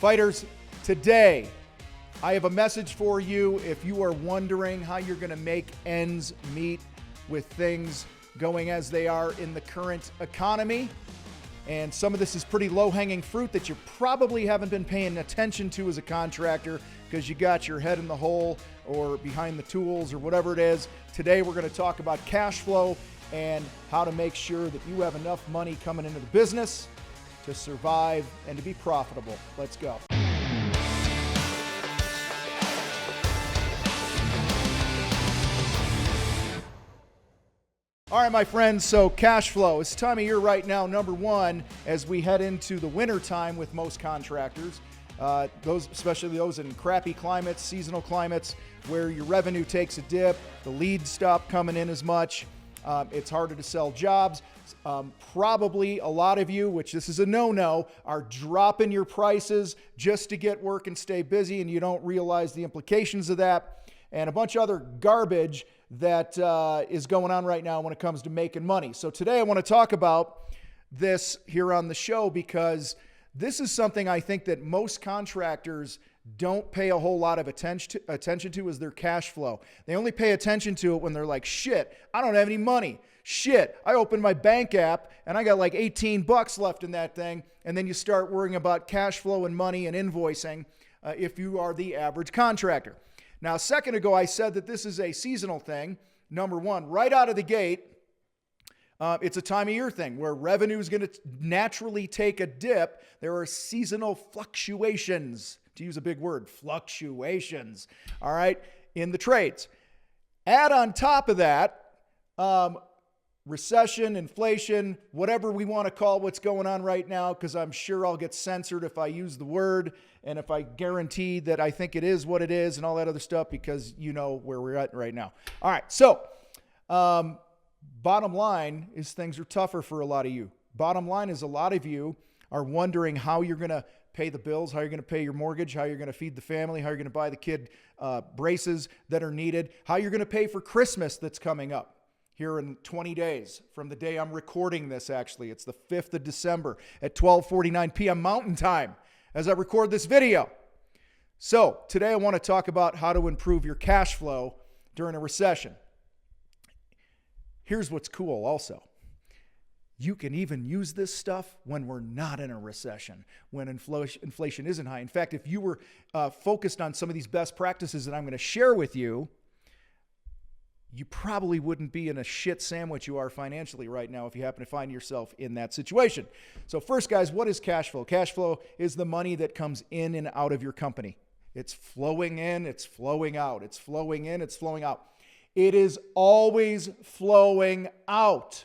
Fighters, today I have a message for you if you are wondering how you're going to make ends meet with things going as they are in the current economy. And some of this is pretty low-hanging fruit that you probably haven't been paying attention to as a contractor because you got your head in the hole or behind the tools or whatever it is. Today we're going to talk about cash flow and how to make sure that you have enough money coming into the business to survive and to be profitable. Let's go. All right, my friends, so cash flow. It's time of year right now, number one, as we head into the winter time with most contractors, especially those in crappy climates, seasonal climates, where your revenue takes a dip, the leads stop coming in as much, it's harder to sell jobs. Probably a lot of you, which this is a no-no, are dropping your prices just to get work and stay busy, and you don't realize the implications of that, and a bunch of other garbage that is going on right now when it comes to making money. So today I want to talk about this here on the show because this is something I think that most contractors don't pay a whole lot of attention to is their cash flow. They only pay attention to it when they're like, shit, I don't have any money. Shit, I opened my bank app and I got like $18 left in that thing. And then you start worrying about cash flow and money and invoicing if you are the average contractor. Now, a second ago, I said that this is a seasonal thing. Number one, right out of the gate, it's a time of year thing where revenue is going to naturally take a dip. There are seasonal fluctuations, to use a big word, fluctuations, all right, in the trades. Add on top of that, recession, inflation, whatever we want to call what's going on right now, because I'm sure I'll get censored if I use the word and if I guarantee that I think it is what it is and all that other stuff, because you know where we're at right now. All right, so bottom line is things are tougher for a lot of you. Bottom line is a lot of you are wondering how you're going to pay the bills, how you're going to pay your mortgage, how you're going to feed the family, how you're going to buy the kid braces that are needed, how you're going to pay for Christmas that's coming up here in 20 days from the day I'm recording this. Actually, it's the 5th of December at 12:49 p.m. Mountain Time as I record this video. So today I want to talk about how to improve your cash flow during a recession. Here's what's cool also. You can even use this stuff when we're not in a recession, when inflation isn't high. In fact, if you were focused on some of these best practices that I'm going to share with you, you probably wouldn't be in a shit sandwich you are financially right now if you happen to find yourself in that situation. So first, guys, what is cash flow? Cash flow is the money that comes in and out of your company. It's flowing in, it's flowing out. It's flowing in, it's flowing out. It is always flowing out.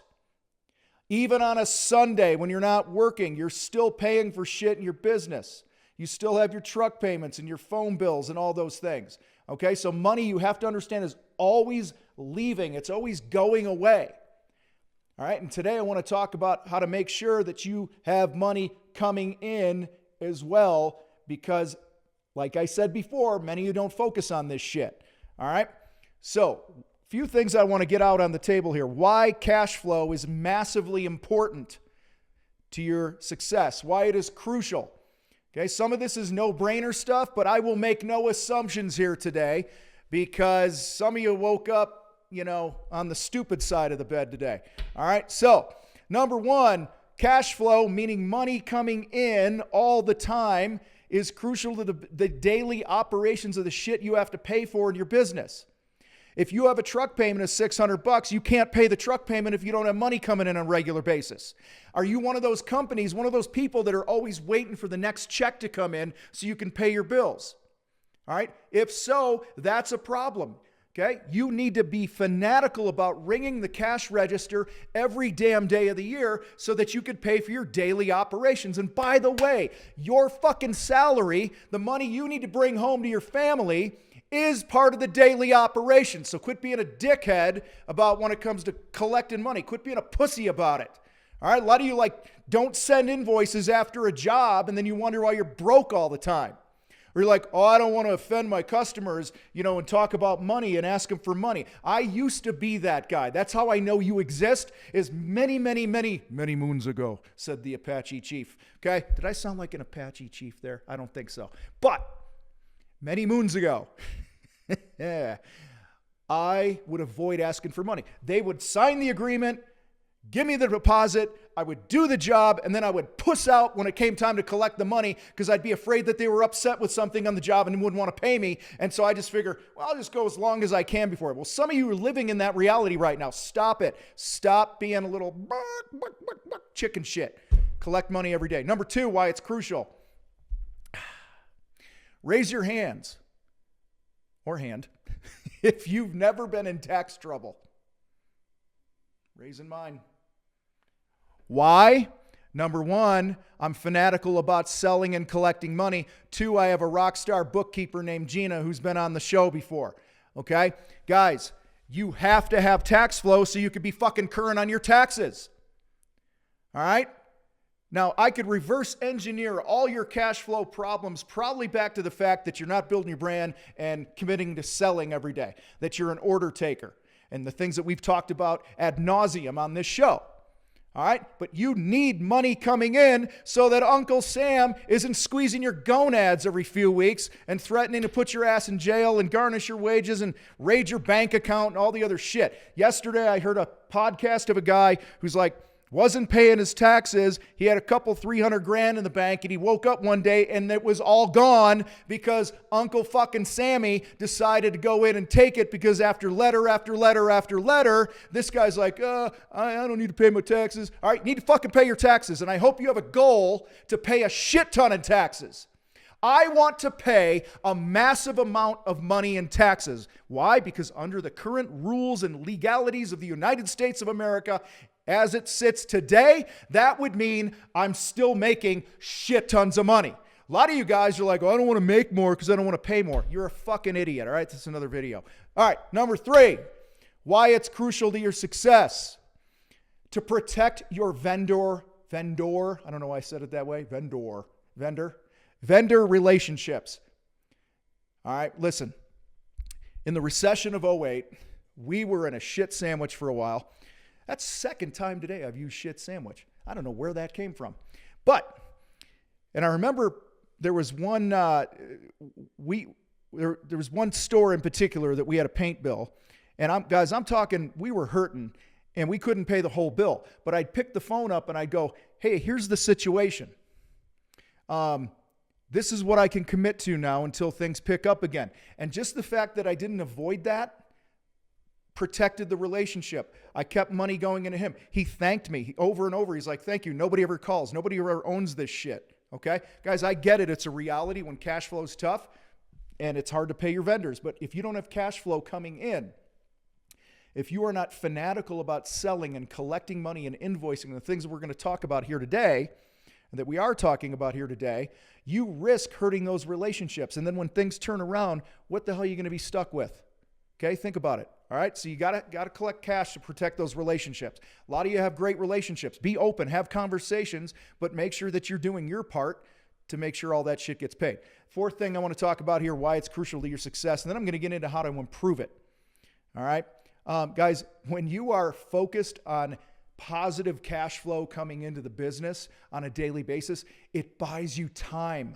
Even on a Sunday when you're not working, you're still paying for shit in your business. You still have your truck payments and your phone bills and all those things. Okay, so money, you have to understand, is always leaving. It's always going away. All right, and today I want to talk about how to make sure that you have money coming in as well, because like I said before, many of you don't focus on this shit. All right, so a few things I want to get out on the table here. Why cash flow is massively important to your success, why it is crucial. Okay, some of this is no-brainer stuff, but I will make no assumptions here today because some of you woke up, on the stupid side of the bed today. All right, so number one, cash flow, meaning money coming in all the time, is crucial to the daily operations of the shit you have to pay for in your business. If you have a truck payment of $600, you can't pay the truck payment if you don't have money coming in on a regular basis. Are you one of those companies, one of those people that are always waiting for the next check to come in so you can pay your bills? All right. If so, that's a problem. Okay. You need to be fanatical about ringing the cash register every damn day of the year so that you could pay for your daily operations. And by the way, your fucking salary, the money you need to bring home to your family, is part of the daily operation. So quit being a dickhead about when it comes to collecting money. Quit being a pussy about it. All right. A lot of you don't send invoices after a job and then you wonder why you're broke all the time. Or you're like, oh, I don't want to offend my customers, and talk about money and ask them for money. I used to be that guy. That's how I know you exist, is many, many, many, many moons ago, said the Apache chief. Okay? Did I sound like an Apache chief there? I don't think so. But many moons ago, I would avoid asking for money. They would sign the agreement, give me the deposit, I would do the job, and then I would puss out when it came time to collect the money because I'd be afraid that they were upset with something on the job and wouldn't want to pay me. And so I just figure, well, I'll just go as long as I can before it. Well, some of you are living in that reality right now. Stop it. Stop being a little chicken shit. Collect money every day. Number 2, why it's crucial. Raise your hands or hand if you've never been in tax trouble. Raising mine. Why? Number 1, I'm fanatical about selling and collecting money. 2, I have a rock star bookkeeper named Gina who's been on the show before. Okay? Guys, you have to have tax flow so you could be fucking current on your taxes. All right? Now, I could reverse engineer all your cash flow problems probably back to the fact that you're not building your brand and committing to selling every day, that you're an order taker, and the things that we've talked about ad nauseum on this show. All right? But you need money coming in so that Uncle Sam isn't squeezing your gonads every few weeks and threatening to put your ass in jail and garnish your wages and raid your bank account and all the other shit. Yesterday, I heard a podcast of a guy who's like, wasn't paying his taxes. He had a couple $300,000 in the bank, and he woke up one day and it was all gone because Uncle fucking Sammy decided to go in and take it because after letter after letter after letter, this guy's like, I don't need to pay my taxes. All right, you need to fucking pay your taxes, and I hope you have a goal to pay a shit ton in taxes. I want to pay a massive amount of money in taxes. Why? Because under the current rules and legalities of the United States of America, as it sits today, that would mean I'm still making shit tons of money. A lot of you guys are like, oh, I don't want to make more because I don't want to pay more. You're a fucking idiot, all right? That's another video. All right, number 3, why it's crucial to your success. To protect your vendor, I don't know why I said it that way, vendor relationships. All right, listen. In the recession of 2008, we were in a shit sandwich for a while. That's the second time today I've used shit sandwich. I don't know where that came from. And I remember there was one, there was one store in particular that we had a paint bill. And I'm talking, we were hurting and we couldn't pay the whole bill. But I'd pick the phone up and I'd go, hey, here's the situation. This is what I can commit to now until things pick up again. And just the fact that I didn't avoid that protected the relationship. I kept money going into him. He thanked me over and over. He's like, thank you. Nobody ever calls. Nobody ever owns this shit. Okay? Guys, I get it. It's a reality when cash flow is tough and it's hard to pay your vendors. But if you don't have cash flow coming in, if you are not fanatical about selling and collecting money and invoicing, the things that we're going to talk about here today, and that we are talking about here today, you risk hurting those relationships. And then when things turn around, what the hell are you going to be stuck with? Okay, think about it. All right, so you gotta collect cash to protect those relationships. A lot of you have great relationships. Be open, have conversations, but make sure that you're doing your part to make sure all that shit gets paid. 4th thing I want to talk about here, why it's crucial to your success, and then I'm going to get into how to improve it. All right, guys, when you are focused on positive cash flow coming into the business on a daily basis, it buys you time.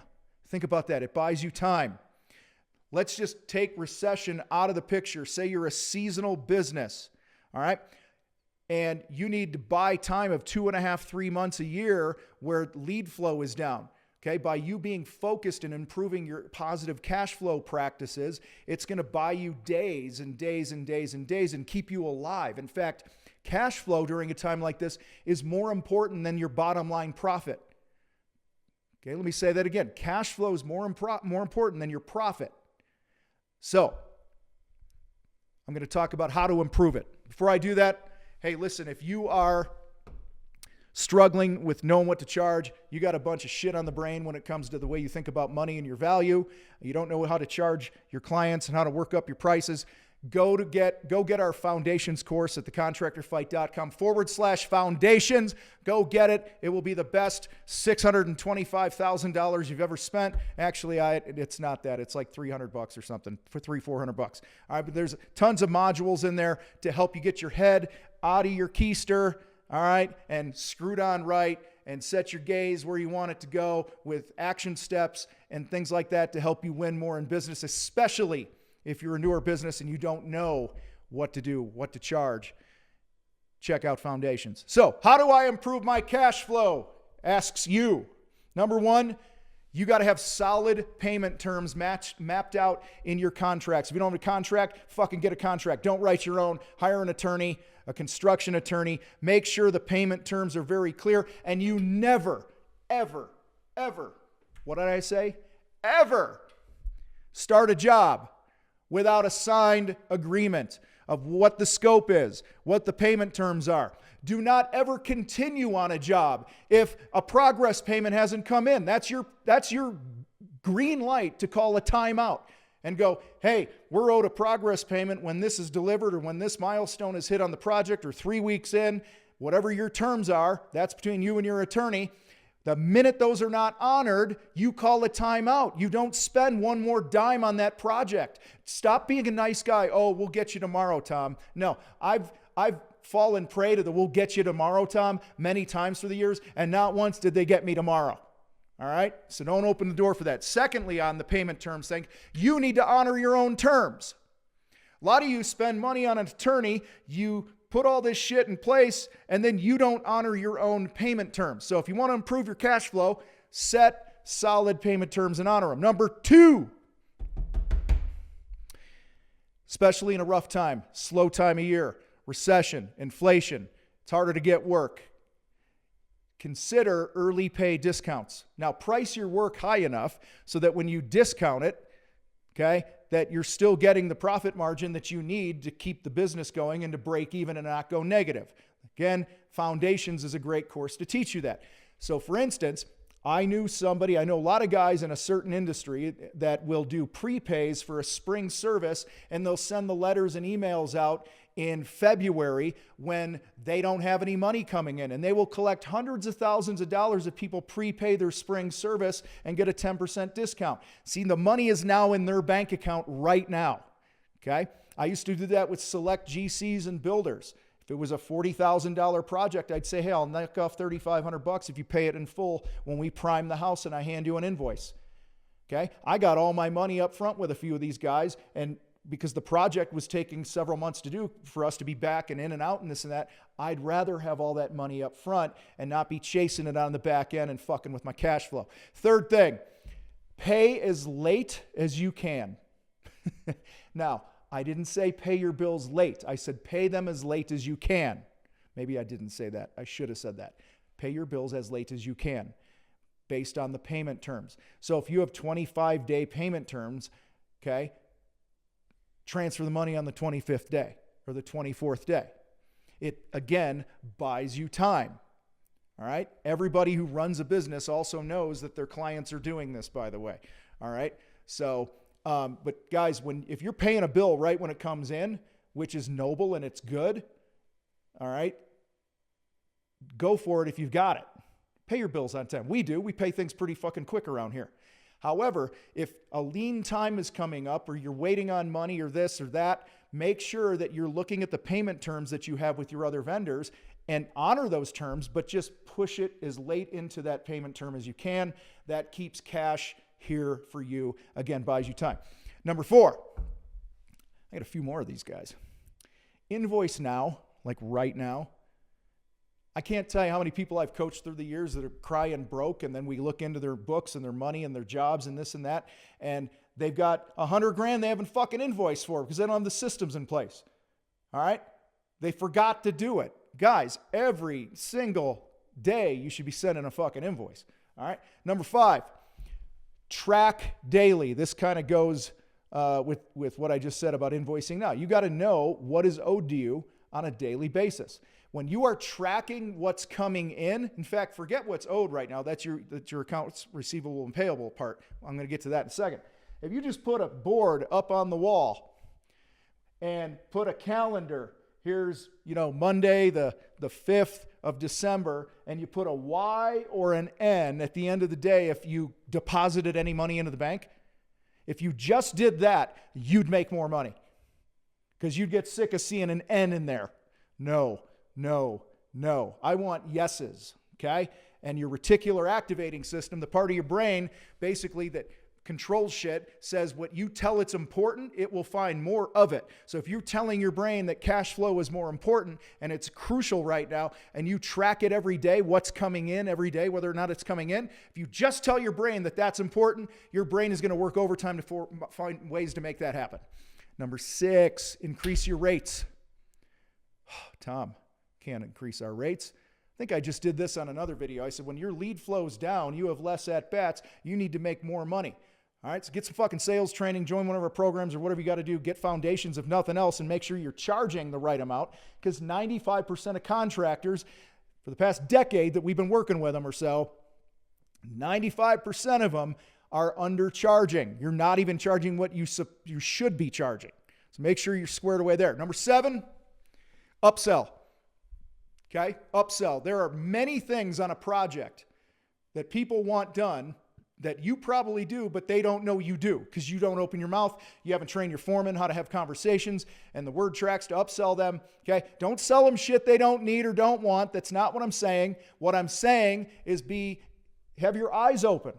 Think about that. It buys you time. Let's just take recession out of the picture. Say you're a seasonal business, all right? And you need to buy time of 2.5, 3 months a year where lead flow is down, okay? By you being focused and improving your positive cash flow practices, it's going to buy you days and days and days and days and keep you alive. In fact, cash flow during a time like this is more important than your bottom line profit. Okay, let me say that again. Cash flow is more important than your profit. So, I'm going to talk about how to improve it. Before I do that, hey, listen, if you are struggling with knowing what to charge, you got a bunch of shit on the brain when it comes to the way you think about money and your value, you don't know how to charge your clients and how to work up your prices, go get our foundations course at thecontractorfight.com/foundations. Go get it. It will be the best $625,000 you've ever spent. Actually, it's not that. It's like $300 or something for $400. All right, but there's tons of modules in there to help you get your head out of your keister, all right, and screwed on right and set your gaze where you want it to go with action steps and things like that to help you win more in business, especially if you're a newer business and you don't know what to do, what to charge. Check out Foundations. So, how do I improve my cash flow? Asks you. Number one, you got to have solid payment terms mapped out in your contracts. If you don't have a contract, fucking get a contract. Don't write your own. Hire an attorney, a construction attorney. Make sure the payment terms are very clear. And you never, ever, ever, what did I say? Ever start a job without a signed agreement of what the scope is, what the payment terms are. Do not ever continue on a job if a progress payment hasn't come in. That's your green light to call a timeout and go, hey, we're owed a progress payment when this is delivered or when this milestone is hit on the project or 3 weeks in, whatever your terms are, that's between you and your attorney. The minute those are not honored, you call a timeout. You don't spend one more dime on that project. Stop being a nice guy. Oh, we'll get you tomorrow, Tom. No, I've fallen prey to the we'll get you tomorrow, Tom, many times through the years, and not once did they get me tomorrow. All right? So don't open the door for that. Secondly, on the payment terms thing, you need to honor your own terms. A lot of you spend money on an attorney, you put all this shit in place, and then you don't honor your own payment terms. So if you want to improve your cash flow, set solid payment terms and honor them. Number two, especially in a rough time, slow time of year, recession, inflation, it's harder to get work. Consider early pay discounts. Now, price your work high enough so that when you discount it, okay, that you're still getting the profit margin that you need to keep the business going and to break even and not go negative. Again, Foundations is a great course to teach you that. So for instance, I know a lot of guys in a certain industry that will do prepays for a spring service, and they'll send the letters and emails out in February when they don't have any money coming in, and they will collect hundreds of thousands of dollars if people prepay their spring service and get a 10% discount. See, the money is now in their bank account right now. Okay? I used to do that with select GCs and builders. If it was a $40,000 project, I'd say, hey, I'll knock off $3,500 if you pay it in full when we prime the house and I hand you an invoice. Okay? I got all my money up front with a few of these guys, and because the project was taking several months to do for us to be back and in and out and this and that, I'd rather have all that money up front and not be chasing it on the back end and fucking with my cash flow. Third thing, pay as late as you can. Now, I didn't say pay your bills late. I said pay them as late as you can. Maybe I didn't say that. I should have said that. Pay your bills as late as you can based on the payment terms. So if you have 25-day payment terms, okay, transfer the money on the 25th day or the 24th day. It, again, buys you time. All right? Everybody who runs a business also knows that their clients are doing this, by the way. All right? So, but guys, if you're paying a bill right when it comes in, which is noble and it's good, all right, go for it if you've got it. Pay your bills on time. We do. We pay things pretty fucking quick around here. However, if a lean time is coming up or you're waiting on money or this or that, make sure that you're looking at the payment terms that you have with your other vendors and honor those terms, but just push it as late into that payment term as you can. That keeps cash here for you. Again, buys you time. Number 4, I got a few more of these guys. Invoice now, like right now. I can't tell you how many people I've coached through the years that are crying broke, and then we look into their books and their money and their jobs and this and that, and they've got $100,000 they haven't fucking invoiced for because they don't have the systems in place. All right? They forgot to do it. Guys, every single day you should be sending a fucking invoice. All right? Number 5, track daily. This kind of goes with what I just said about invoicing now. You got to know what is owed to you on a daily basis. When you are tracking what's coming in fact, forget what's owed right now. That's your accounts receivable and payable part. I'm going to get to that in a second. If you just put a board up on the wall and put a calendar. Here's, Monday, the 5th of December, and you put a Y or an N at the end of the day if you deposited any money into the bank. If you just did that, you'd make more money because you'd get sick of seeing an N in there. No. I want yeses, okay? And your reticular activating system, the part of your brain basically that controls shit, says what you tell it's important, it will find more of it. So if you're telling your brain that cash flow is more important and it's crucial right now, and you track it every day, what's coming in every day, whether or not it's coming in, if you just tell your brain that that's important, your brain is going to work overtime to find ways to make that happen. Number 6, increase your rates. Tom, can't increase our rates. I think I just did this on another video. I said, when your lead flow's down, you have less at-bats, you need to make more money. All right, so get some fucking sales training, join one of our programs or whatever you got to do, get foundations if nothing else, and make sure you're charging the right amount, because 95% of contractors, for the past decade that we've been working with them or so, 95% of them are undercharging. You're not even charging what you should be charging. So make sure you're squared away there. Number 7, upsell. Okay, upsell. There are many things on a project that people want done that you probably do, but they don't know you do because you don't open your mouth. You haven't trained your foreman how to have conversations and the word tracks to upsell them. Okay, don't sell them shit they don't need or don't want. That's not what I'm saying. What I'm saying is have your eyes open.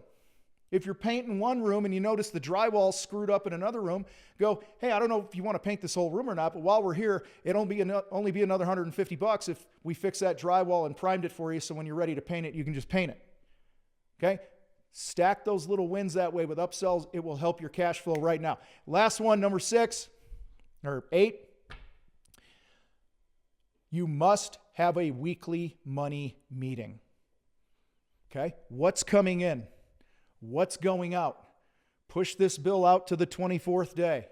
If you're painting one room and you notice the drywall's screwed up in another room, go, hey, I don't know if you want to paint this whole room or not, but while we're here, it'll only be another $150 if we fix that drywall and primed it for you, so when you're ready to paint it, you can just paint it. Okay? Stack those little wins that way with upsells. It will help your cash flow right now. Last one, number 8. You must have a weekly money meeting. Okay? What's coming in? What's going out? Push this bill out to the 24th day.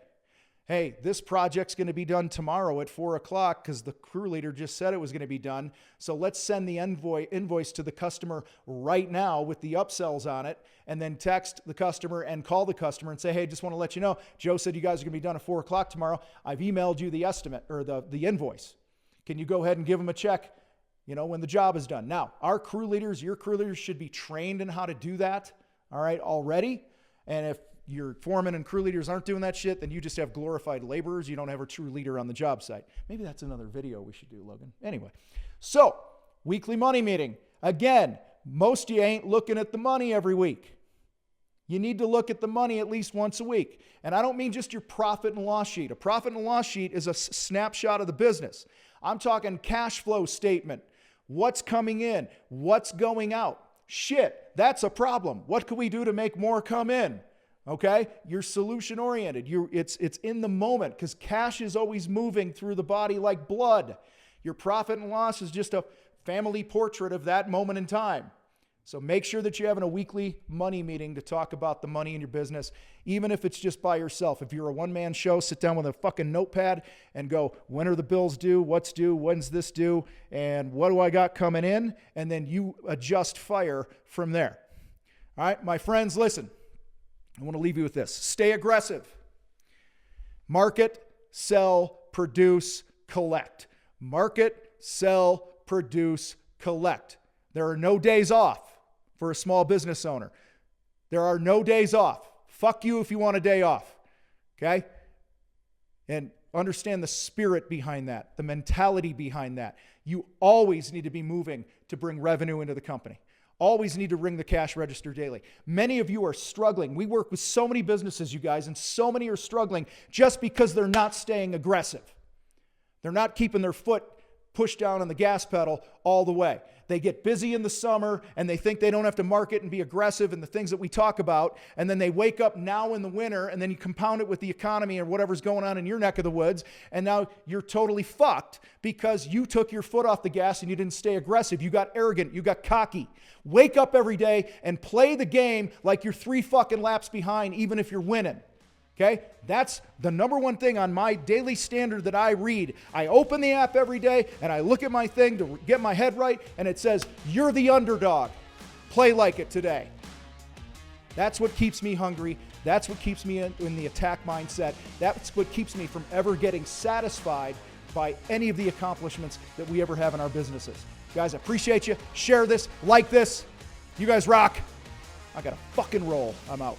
Hey, this project's going to be done tomorrow at 4 o'clock because the crew leader just said it was going to be done. So let's send the invoice to the customer right now with the upsells on it, and then text the customer and call the customer and say, hey, just want to let you know, Joe said you guys are going to be done at 4 o'clock tomorrow. I've emailed you the estimate or the invoice. Can you go ahead and give them a check, when the job is done? Now, our crew leaders, your crew leaders should be trained in how to do that, all right, already. And if your foreman and crew leaders aren't doing that shit, then you just have glorified laborers. You don't have a true leader on the job site. Maybe that's another video we should do, Logan. Anyway, so weekly money meeting. Again, most of you ain't looking at the money every week. You need to look at the money at least once a week. And I don't mean just your profit and loss sheet. A profit and loss sheet is a snapshot of the business. I'm talking cash flow statement. What's coming in? What's going out? Shit, that's a problem. What can we do to make more come in? Okay, you're solution oriented. It's in the moment because cash is always moving through the body like blood. Your profit and loss is just a family portrait of that moment in time. So make sure that you're having a weekly money meeting to talk about the money in your business, even if it's just by yourself. If you're a one-man show, sit down with a fucking notepad and go, when are the bills due? What's due? When's this due? And what do I got coming in? And then you adjust fire from there. All right, my friends, listen. I want to leave you with this. Stay aggressive. Market, sell, produce, collect. Market, sell, produce, collect. There are no days off for a small business owner. There are no days off. Fuck you if you want a day off. Okay? And understand the spirit behind that, the mentality behind that. You always need to be moving to bring revenue into the company. Always need to ring the cash register daily. Many of you are struggling. We work with so many businesses, you guys, and so many are struggling just because they're not staying aggressive. They're not keeping their foot pushed down on the gas pedal all the way. They get busy in the summer and they think they don't have to market and be aggressive and the things that we talk about. And then they wake up now in the winter and then you compound it with the economy or whatever's going on in your neck of the woods. And now you're totally fucked because you took your foot off the gas and you didn't stay aggressive. You got arrogant. You got cocky. Wake up every day and play the game like you're 3 fucking laps behind, even if you're winning. Okay? That's the number one thing on my daily standard that I read. I open the app every day and I look at my thing to get my head right and it says, you're the underdog. Play like it today. That's what keeps me hungry. That's what keeps me in the attack mindset. That's what keeps me from ever getting satisfied by any of the accomplishments that we ever have in our businesses. Guys, I appreciate you. Share this, like this. You guys rock. I got to fucking roll. I'm out.